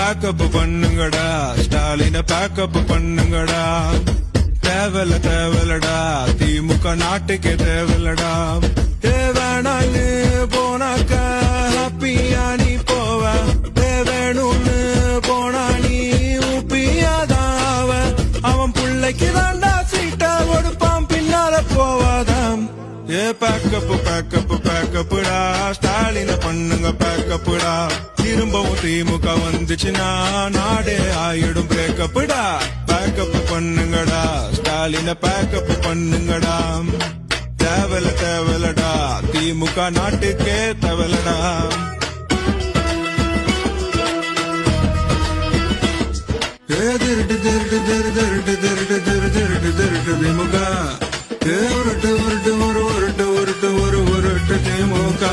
Backup பண்ணுங்கடா, Stalin backup பண்ணுங்கடா. தேவலடா திமுக நாட்டுக்கே தேவலடா. வேணான்னு போனாக்க ஹாப்பியா நீ போவ, வேணும்னு போனா நீ ஊப்பியாதான். அவன் பிள்ளைக்கு தாண்டா சீட்டா கொடுப்பான், பின்னால போவாதாம். பேக்கப் பேக்கப் பேக்கப்புடா, ஸ்டாலின பண்ணுங்க பேக்கப்புடா. திரும்பவும் திமுக வந்துச்சுன்னா நாடே ஆயிடும் பிரேக்கப்புடா. பேக்கப் பண்ணுங்கடா, ஸ்டாலின பேக்கப் பண்ணுங்கடா. தேவலடா திமுக நாட்டுக்கே தேவலடா. திருட்டு திருட்டு திருட்டு திருட்டு திருட்டு திருட்டு திருட்டு திருட்டு திமுக. ஒரு ஒரு ஒரு ஒரு ஒரு ஒரு திமுக.